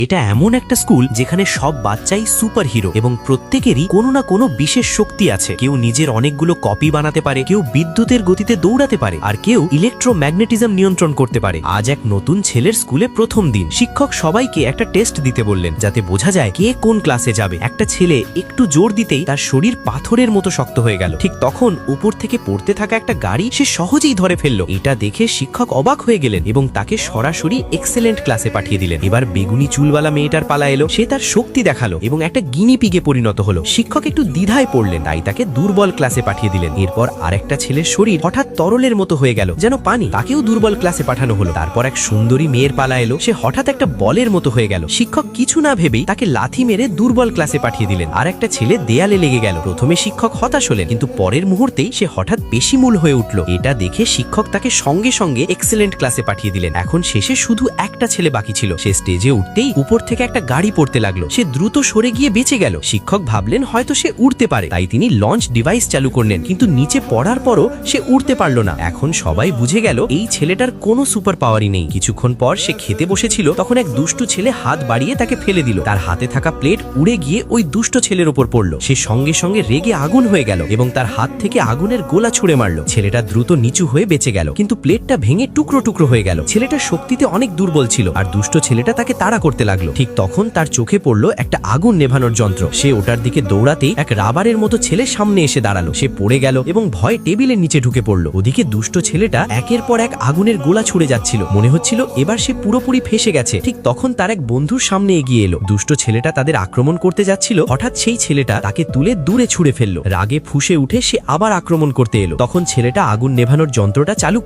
এটা এমন একটা স্কুল যেখানে সব বাচ্চাই সুপার হিরো এবং প্রত্যেকেরই কোনো না কোনো বিশেষ শক্তি আছে। কেউ নিজের অনেকগুলো কপি বানাতে পারে, কেউ বিদ্যুতের গতিতে দৌড়াতে পারে, আর কেউ ইলেকট্রোম্যাগনেটিজম নিয়ন্ত্রণ করতে পারে। আজ এক নতুন ছেলের স্কুলে প্রথম দিন। শিক্ষক সবাইকে একটা টেস্ট দিতে বললেন যাতে বোঝা যায় কে কোন ক্লাসে যাবে। একটা ছেলে একটু জোর দিতেই তার শরীর পাথরের মতো শক্ত হয়ে গেল। ঠিক তখন উপর থেকে পড়তে থাকা একটা গাড়ি সে সহজেই ধরে ফেললো। এটা দেখে শিক্ষক অবাক হয়ে গেলেন এবং তাকে সরাসরি এক্সেলেন্ট ক্লাসে পাঠিয়ে দিলেন। এবার বেগুনি চুলওয়ালা মেয়েটার পালা এলো। সে তার শক্তি দেখালো এবং একটা গিনি পিগে পরিণত হলো। শিক্ষক একটু দ্বিধায় পড়লেন, তাই তাকে দুর্বল ক্লাসে পাঠিয়ে দিলেন। এরপর আরেকটা ছেলের শরীর হঠাৎ তরলের মতো হয়ে গেল, যেন পানি, তাকেও দুর্বল ক্লাসে পাঠানো হলো। তারপর এক সুন্দরী মেয়ের পালা এলো। সে হঠাৎ একটা বলের মতো হয়ে গেল। শিক্ষক কিছু না ভেবেই তাকে লাথি মেরে দুর্বল ক্লাসে পাঠিয়ে দিলেন। আর একটা ছেলে দেয়ালে লেগে গেল। প্রথমে শিক্ষক হতাশ হলেন, কিন্তু পরের মুহূর্তেই সে হঠাৎ পেশিমূল হয়ে উঠল। এটা দেখে শিক্ষক তাকে সঙ্গে সঙ্গে এক্সেলেন্ট ক্লাসে পাঠিয়ে দিলেন। এখন শেষে শুধু একটা ছেলে বাকি ছিল। সে স্টেজে উঠতেই উপর থেকে একটা গাড়ি পড়তে লাগলো। সে দ্রুত সরে গিয়ে বেঁচে গেল। শিক্ষক ভাবলেন হয়তো সে উড়তে পারে, তাই তিনি লঞ্চ ডিভাইস চালু করলেন, কিন্তু নিচে পড়ার পরও সে উড়তে পারল না। এখন সবাই বুঝে গেল এই ছেলেটার কোনো সুপার পাওয়ারই নেই। কিছুক্ষণ পর সে খেতে বসেছিল, তখন এক দুষ্টু ছেলে হাত বাড়িয়ে তাকে ফেলে দিল। তার হাতে থাকা প্লেট উড়ে গিয়ে ওই দুষ্ট ছেলের উপর পড়লো। সে সঙ্গে সঙ্গে রেগে আগুন হয়ে গেল এবং তার হাত থেকে আগুনের গোলা ছুড়ে মারলো। ছেলেটা দ্রুত নিচু হয়ে বেঁচে গেল, কিন্তু প্লেটটা ভেঙে টুকরো টুকরো হয়ে গেল। ছেলেটা শক্তিতে অনেক দুর্বল ছিল আর দুষ্ট ছেলেটা তাকে তাড়া করতে লাগলো। ঠিক তখন তার চোখে পড়লো একটা আগুন নেভানোর যন্ত্র। সে ওটার দিকে দৌড়াতেই এক রাবারের মতো ছেলে সামনে এসে দাঁড়ালো। সে পড়ে গেল এবং ভয়ে টেবিলের নিচে ঢুকে পড়লো। ওদিকে দুষ্ট ছেলেটা একের পর এক আগুনের গোলা ছুড়ে যাচ্ছিল। মনে হচ্ছিল এবার সে পুরোপুরি ফেসে গেছে। ঠিক তখন তার এক বন্ধুর সামনে এগিয়ে এলো। দুষ্ট ছেলেটা তাদের আক্রমণ করতে যাচ্ছিল। হঠাৎ সেই ছেলেটা তাকে তুলে দূরে ছুড়ে ফেললো। রাগে ফুঁসে উঠে সে আবার আক্রমণ করতে এলো। তখন ছেলেটা আগুন নেভানোর যন্ত্রটা চালু